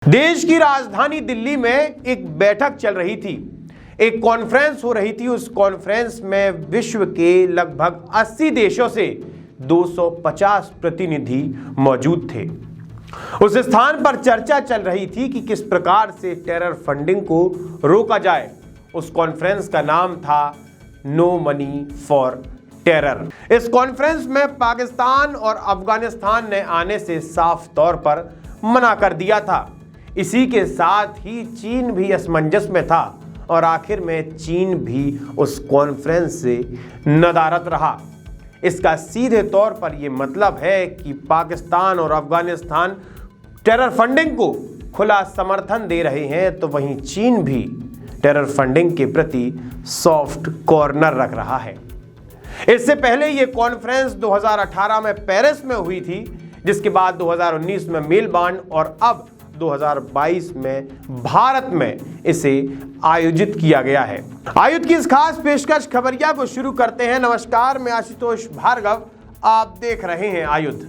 देश की राजधानी दिल्ली में एक बैठक चल रही थी, एक कॉन्फ्रेंस हो रही थी। उस कॉन्फ्रेंस में विश्व के लगभग 80 देशों से 250 प्रतिनिधि मौजूद थे। उस स्थान पर चर्चा चल रही थी कि किस प्रकार से टेरर फंडिंग को रोका जाए। उस कॉन्फ्रेंस का नाम था नो मनी फॉर टेरर। इस कॉन्फ्रेंस में पाकिस्तान और अफगानिस्तान ने आने से साफ तौर पर मना कर दिया था। इसी के साथ ही चीन भी असमंजस में था और आखिर में चीन भी उस कॉन्फ्रेंस से नदारद रहा। इसका सीधे तौर पर यह मतलब है कि पाकिस्तान और अफगानिस्तान टेरर फंडिंग को खुला समर्थन दे रहे हैं, तो वहीं चीन भी टेरर फंडिंग के प्रति सॉफ्ट कॉर्नर रख रहा है। इससे पहले यह कॉन्फ्रेंस 2018 में पेरिस में हुई थी, जिसके बाद 2019 में मेलबर्न और अब 2022 में भारत में इसे आयोजित किया गया है। आयुध की इस खास पेशकश खबरिया को शुरू करते हैं। नमस्कार, मैं आशुतोष भार्गव, आप देख रहे हैं आयुध।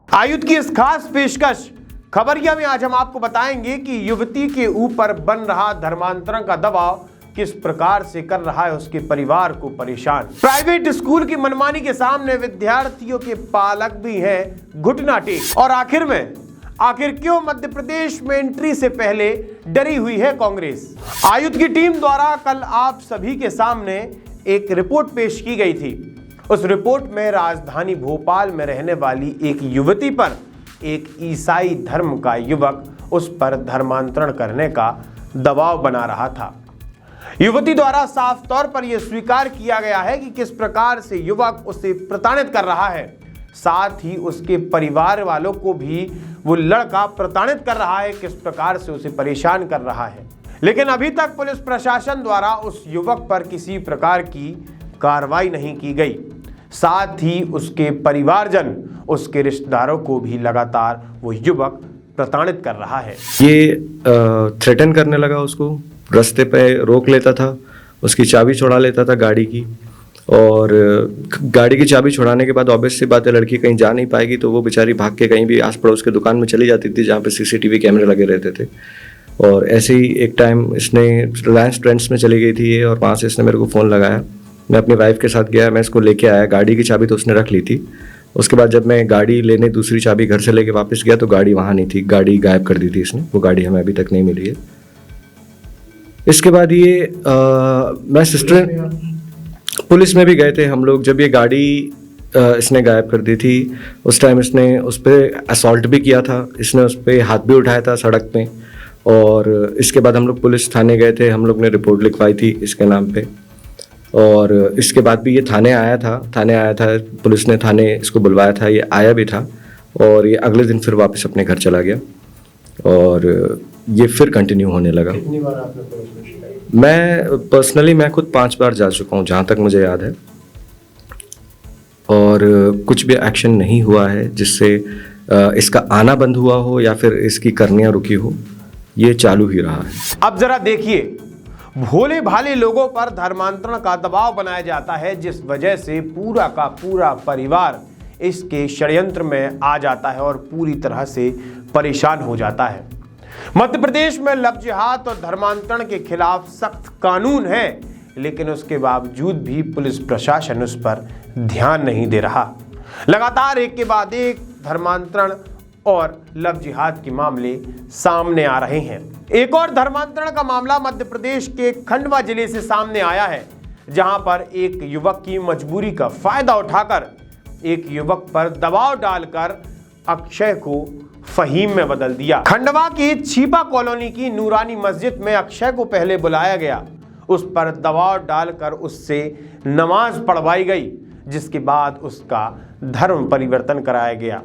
आयुध की इस खास पेशकश खबरिया में आज हम आपको बताएंगे कि युवती के ऊपर बन रहा धर्मांतरण का दबाव किस प्रकार से कर रहा है उसके परिवार को परेशान। प्राइवेट स्कूल की मनमानी के सामने विद्यार्थियों के पालक भी हैं घुटना टेक। और आखिर क्यों मध्य प्रदेश में एंट्री से पहले डरी हुई है कांग्रेस। आयुध की टीम द्वारा कल आप सभी के सामने एक रिपोर्ट पेश की गई थी। उस रिपोर्ट में राजधानी भोपाल में रहने वाली एक युवती पर एक ईसाई धर्म का युवक उस पर धर्मांतरण करने का दबाव बना रहा था। युवती द्वारा साफ तौर पर यह स्वीकार किया गया है कि किस प्रकार से युवक उसे प्रताड़ित कर रहा है। साथ ही उसके परिवार वालों को भी वो लड़का प्रताड़ित कर रहा है, किस प्रकार से उसे परेशान कर रहा है। लेकिन अभी तक पुलिस प्रशासन द्वारा उस युवक पर किसी प्रकार की कार्रवाई नहीं की गई। साथ ही उसके परिवारजन, उसके रिश्तेदारों को भी लगातार वो युवक प्रताड़ित कर रहा है। ये थ्रेटन करने लगा, उसको रास्ते पे रोक लेता था, उसकी चाबी छुड़ा लेता था गाड़ी की। और गाड़ी की चाबी छुड़ाने के बाद ऑब्वियस सी बात है, लड़की कहीं जा नहीं पाएगी, तो वो बेचारी भाग के कहीं भी आस पड़ोस के दुकान में चली जाती थी जहाँ पे सीसीटीवी कैमरे लगे रहते थे। और ऐसे ही एक टाइम इसने रिलायंस ट्रेंड्स में चली गई थी ये, और वहाँ से इसने मेरे को फ़ोन लगाया। मैं अपनी वाइफ के साथ गया, मैं इसको लेके आया। गाड़ी की चाबी तो उसने रख ली थी। उसके बाद जब मैं गाड़ी लेने दूसरी चाबी घर से लेके वापस गया तो गाड़ी वहाँ नहीं थी, गाड़ी गायब कर दी थी इसने। वो गाड़ी हमें अभी तक नहीं मिली है। इसके बाद ये मैं सिस्टर पुलिस में भी गए थे हम लोग। जब ये गाड़ी इसने गायब कर दी थी, उस टाइम इसने उस पर असॉल्ट भी किया था, इसने उस पर हाथ भी उठाया था सड़क पे। और इसके बाद हम लोग पुलिस थाने गए थे, हम लोग ने रिपोर्ट लिखवाई थी इसके नाम पे। और इसके बाद भी ये थाने आया था, पुलिस ने थाने इसको बुलवाया था, ये आया भी था। और ये अगले दिन फिर वापस अपने घर चला गया और ये फिर कंटिन्यू होने लगा। कितनी बार आपने पुलिस में शिकायत? मैं पर्सनली मैं खुद 5 बार जा चुका हूँ जहाँ तक मुझे याद है, और कुछ भी एक्शन नहीं हुआ है जिससे इसका आना बंद हुआ हो या फिर इसकी करनियाँ रुकी हो। ये चालू ही रहा है। अब जरा देखिए, भोले भाले लोगों पर धर्मांतरण का दबाव बनाया जाता है, जिस वजह से पूरा का पूरा परिवार इसके षड्यंत्र में आ जाता है और पूरी तरह से परेशान हो जाता है। मध्य प्रदेश में लव जिहाद और धर्मांतरण के खिलाफ सख्त कानून है, लेकिन उसके बावजूद भी पुलिस प्रशासन उस पर ध्यान नहीं दे रहा। लगातार एक के बाद एक धर्मांतरण और लव जिहाद के मामले सामने आ रहे हैं। एक और धर्मांतरण का मामला मध्य प्रदेश के खंडवा जिले से सामने आया है, जहां पर एक युवक की मजबूरी का फायदा उठाकर एक युवक पर दबाव डालकर अक्षय को फहीम में बदल दिया। खंडवा की छीपा कॉलोनी की नूरानी मस्जिद में अक्षय को पहले बुलाया गया, उस पर दबाव डालकर उससे नमाज पढ़वाई गई, जिसके बाद उसका धर्म परिवर्तन कराया गया।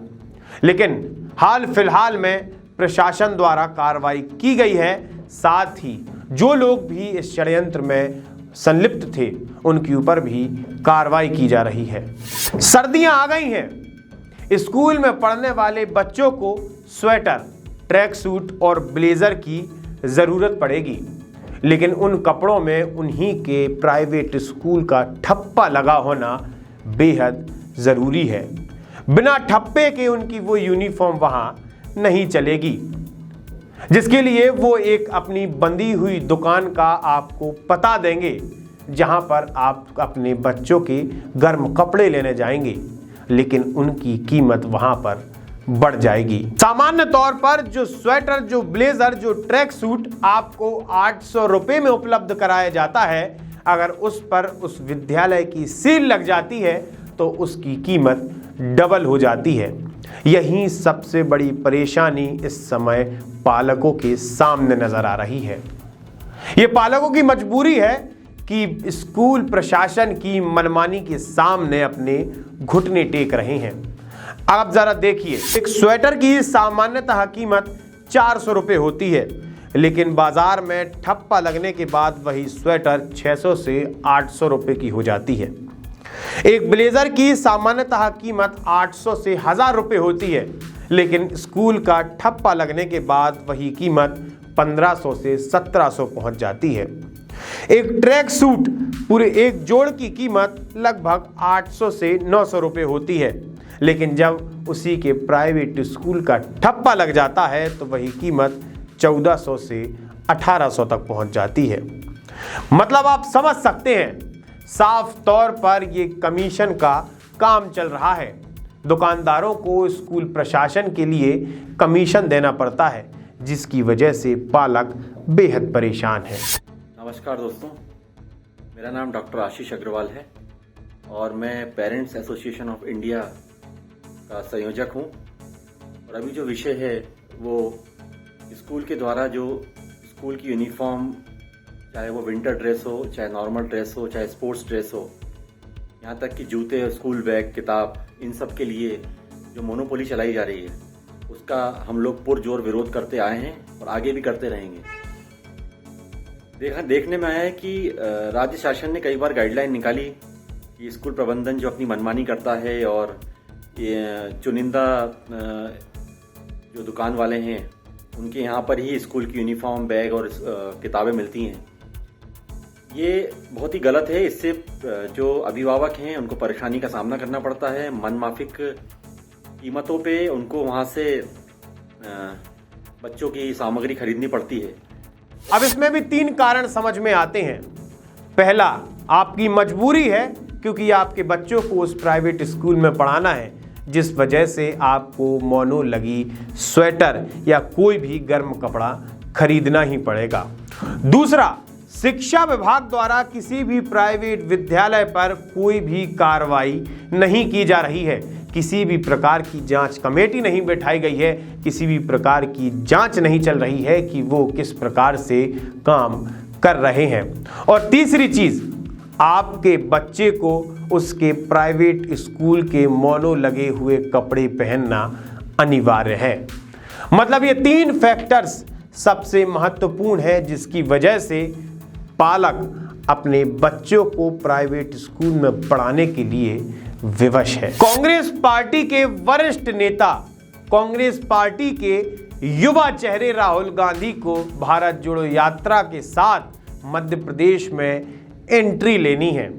लेकिन हाल फिलहाल में प्रशासन द्वारा कार्रवाई की गई है। साथ ही जो लोग भी इस षड्यंत्र में संलिप्त थे उनके ऊपर भी कार्रवाई की जा रही है। सर्दियां आ गई हैं, स्कूल में पढ़ने वाले बच्चों को स्वेटर, ट्रैक सूट और ब्लेजर की ज़रूरत पड़ेगी, लेकिन उन कपड़ों में उन्हीं के प्राइवेट स्कूल का ठप्पा लगा होना बेहद ज़रूरी है। बिना ठप्पे के उनकी वो यूनिफॉर्म वहां नहीं चलेगी, जिसके लिए वो एक अपनी बंदी हुई दुकान का आपको पता देंगे, जहां पर आप अपने बच्चों के गर्म कपड़े लेने जाएंगे, लेकिन उनकी कीमत वहां पर बढ़ जाएगी। सामान्य तौर पर जो स्वेटर, जो ब्लेजर, जो ट्रैक सूट आपको 800 रुपए में उपलब्ध कराया जाता है, अगर उस पर उस विद्यालय की सील लग जाती है तो उसकी कीमत डबल हो जाती है। यही सबसे बड़ी परेशानी इस समय पालकों के सामने नजर आ रही है। ये पालकों की मजबूरी है कि स्कूल प्रशासन की मनमानी के सामने अपने घुटने टेक रहे हैं। आप जरा देखिए, एक स्वेटर की सामान्यतः कीमत 400 रुपए होती है, लेकिन बाजार में ठप्पा लगने के बाद वही स्वेटर 600 से 800 रुपए की हो जाती है। एक ब्लेजर की सामान्यतः कीमत 800 से 1000 रुपए होती है, लेकिन स्कूल का ठप्पा लगने के बाद वही कीमत 1500 से 1700 पहुंच जाती है। एक ट्रैक सूट पूरे एक जोड़ की कीमत लगभग 800 से 900 रुपए होती है, लेकिन जब उसी के प्राइवेट स्कूल का ठप्पा लग जाता है तो वही कीमत 1400 से 1800 तक पहुंच जाती है। मतलब आप समझ सकते हैं, साफ तौर पर ये कमीशन का काम चल रहा है। दुकानदारों को स्कूल प्रशासन के लिए कमीशन देना पड़ता है, जिसकी वजह से पालक बेहद परेशान है। नमस्कार दोस्तों, मेरा नाम डॉक्टर आशीष अग्रवाल है और मैं पेरेंट्स एसोसिएशन ऑफ इंडिया का संयोजक हूं। और अभी जो विषय है वो स्कूल के द्वारा जो स्कूल की यूनिफॉर्म, चाहे वो विंटर ड्रेस हो, चाहे नॉर्मल ड्रेस हो, चाहे स्पोर्ट्स ड्रेस हो, यहाँ तक कि जूते, स्कूल बैग, किताब, इन सब के लिए जो मोनोपोली चलाई जा रही है, उसका हम लोग पुरजोर विरोध करते आए हैं और आगे भी करते रहेंगे। देखने में आया है कि राज्य शासन ने कई बार गाइडलाइन निकाली कि स्कूल प्रबंधन जो अपनी मनमानी करता है और ये चुनिंदा जो दुकान वाले हैं उनके यहाँ पर ही स्कूल की यूनिफॉर्म, बैग और किताबें मिलती हैं। ये बहुत ही गलत है। इससे जो अभिभावक हैं उनको परेशानी का सामना करना पड़ता है। मनमाफिक कीमतों पे उनको वहाँ से बच्चों की सामग्री खरीदनी पड़ती है। अब इसमें भी 3 कारण समझ में आते हैं। पहला, आपकी मजबूरी है क्योंकि आपके बच्चों को उस प्राइवेट स्कूल में पढ़ाना है, जिस वजह से आपको मोनो लगी स्वेटर या कोई भी गर्म कपड़ा खरीदना ही पड़ेगा। दूसरा, शिक्षा विभाग द्वारा किसी भी प्राइवेट विद्यालय पर कोई भी कार्रवाई नहीं की जा रही है। किसी भी प्रकार की जांच कमेटी नहीं बैठाई गई है, किसी भी प्रकार की जांच नहीं चल रही है कि वो किस प्रकार से काम कर रहे हैं। और तीसरी चीज, आपके बच्चे को उसके प्राइवेट स्कूल के मोनो लगे हुए कपड़े पहनना अनिवार्य है। मतलब ये 3 फैक्टर्स सबसे महत्वपूर्ण है, जिसकी वजह से पालक अपने बच्चों को प्राइवेट स्कूल में पढ़ाने के लिए विवश है। कांग्रेस पार्टी के वरिष्ठ नेता, कांग्रेस पार्टी के युवा चेहरे राहुल गांधी को भारत जोड़ो यात्रा के साथ मध्य प्रदेश में एंट्री लेनी है,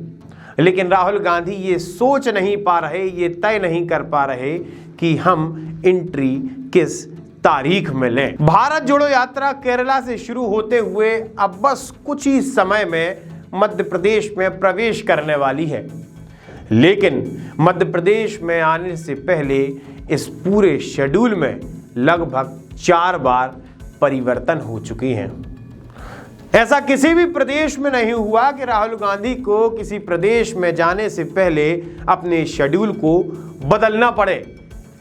लेकिन राहुल गांधी ये सोच नहीं पा रहे, ये तय नहीं कर पा रहे कि हम एंट्री किस तारीख में लें। भारत जोड़ो यात्रा केरला से शुरू होते हुए अब बस कुछ ही समय में मध्य प्रदेश में प्रवेश करने वाली है, लेकिन मध्य प्रदेश में आने से पहले इस पूरे शेड्यूल में लगभग 4 बार परिवर्तन हो चुके हैं। ऐसा किसी भी प्रदेश में नहीं हुआ कि राहुल गांधी को किसी प्रदेश में जाने से पहले अपने शेड्यूल को बदलना पड़े,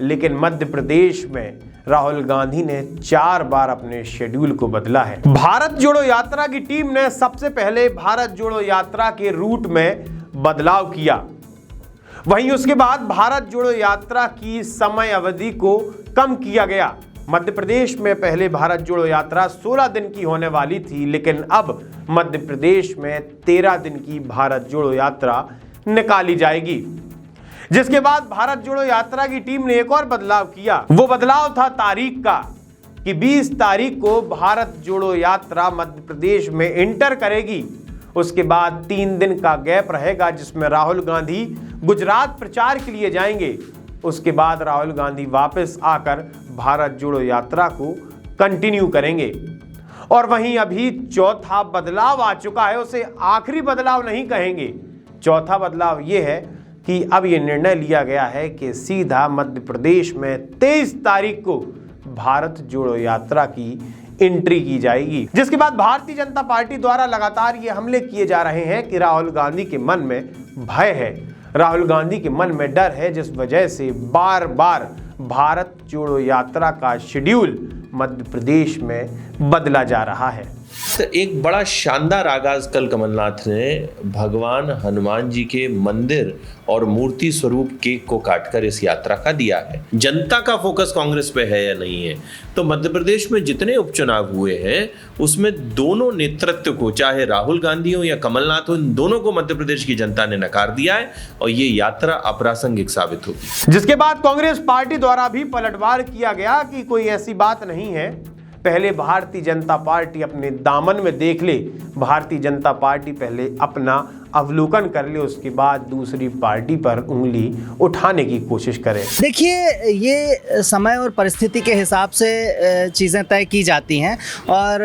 लेकिन मध्य प्रदेश में राहुल गांधी ने 4 बार अपने शेड्यूल को बदला है। भारत जोड़ो यात्रा की टीम ने सबसे पहले भारत जोड़ो यात्रा के रूट में बदलाव किया, वहीं उसके बाद भारत जोड़ो यात्रा की समय अवधि को कम किया गया। मध्य प्रदेश में पहले भारत जोड़ो यात्रा 16 दिन की होने वाली थी, लेकिन अब मध्य प्रदेश में 13 दिन की भारत जोड़ो यात्रा निकाली जाएगी। जिसके बाद भारत जोड़ो यात्रा की टीम ने एक और बदलाव किया। वो बदलाव था तारीख का, कि 20 तारीख को भारत जोड़ो यात्रा मध्य प्रदेश में एंटर करेगी। उसके बाद 3 दिन का गैप रहेगा, जिसमें राहुल गांधी गुजरात प्रचार के लिए जाएंगे। उसके बाद राहुल गांधी वापस आकर भारत जोड़ो यात्रा को कंटिन्यू करेंगे। और वहीं अभी चौथा बदलाव आ चुका है, उसे आखिरी बदलाव नहीं कहेंगे। चौथा बदलाव ये है कि अब ये निर्णय लिया गया है कि सीधा मध्य प्रदेश में 23 तारीख को भारत जोड़ो यात्रा की एंट्री की जाएगी, जिसके बाद भारतीय जनता पार्टी द्वारा लगातार ये हमले किए जा रहे हैं कि राहुल गांधी के मन में भय है, राहुल गांधी के मन में डर है, जिस वजह से बार बार भारत जोड़ो यात्रा का शेड्यूल मध्य प्रदेश में बदला जा रहा है। तो एक बड़ा शानदार आगाज कल कमलनाथ ने भगवान हनुमान जी के मंदिर और मूर्ति स्वरूप केक को काटकर इस यात्रा का दिया है। जनता का फोकस कांग्रेस पे है या नहीं है, तो मध्य प्रदेश में जितने उपचुनाव हुए हैं उसमें दोनों नेतृत्व को, चाहे राहुल गांधी हो या कमलनाथ हो, इन दोनों को मध्य प्रदेश की जनता ने नकार दिया है और ये यात्रा अप्रासंगिक साबित होगी। जिसके बाद कांग्रेस पार्टी द्वारा भी पलटवार किया गया कि कोई ऐसी बात नहीं है, पहले भारतीय जनता पार्टी अपने दामन में देख ले, भारतीय जनता पार्टी पहले अपना अवलोकन कर ले, उसके बाद दूसरी पार्टी पर उंगली उठाने की कोशिश करे। देखिए, ये समय और परिस्थिति के हिसाब से चीज़ें तय की जाती हैं और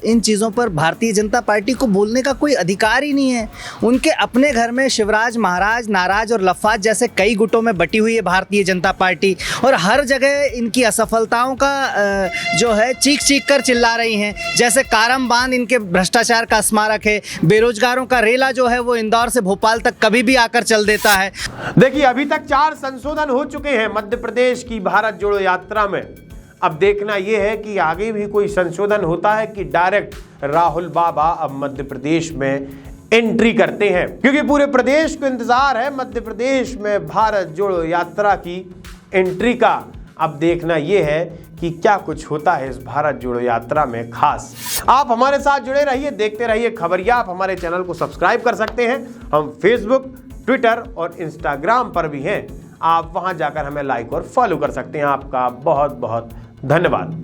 इन चीज़ों पर भारतीय जनता पार्टी को बोलने का कोई अधिकार ही नहीं है। उनके अपने घर में शिवराज, महाराज, नाराज और लफाज जैसे कई गुटों में बटी हुई है भारतीय जनता पार्टी, और हर जगह इनकी असफलताओं का जो है चीख चीख कर चिल्ला रही हैं। जैसे कारम बांध इनके भ्रष्टाचार का स्मारक है, बेरोजगारों का रेला जो है वो इंदौर से भोपाल तक कभी भी आकर चल देता है। देखिए, अभी तक 4 संशोधन हो चुके हैं मध्य प्रदेश की भारत जोड़ो यात्रा में। अब देखना यह है कि आगे भी कोई संशोधन होता है कि डायरेक्ट राहुल बाबा अब मध्य प्रदेश में एंट्री करते हैं, क्योंकि पूरे प्रदेश को इंतजार है मध्य प्रदेश में भारत जोड़ो यात्रा की एंट्री का। अब देखना यह है कि क्या कुछ होता है इस भारत जोड़ो यात्रा में खास। आप हमारे साथ जुड़े रहिए, देखते रहिए खबरिया। आप हमारे चैनल को सब्सक्राइब कर सकते हैं। हम फेसबुक, ट्विटर और इंस्टाग्राम पर भी हैं। आप वहां जाकर हमें लाइक और फॉलो कर सकते हैं। आपका बहुत बहुत धन्यवाद।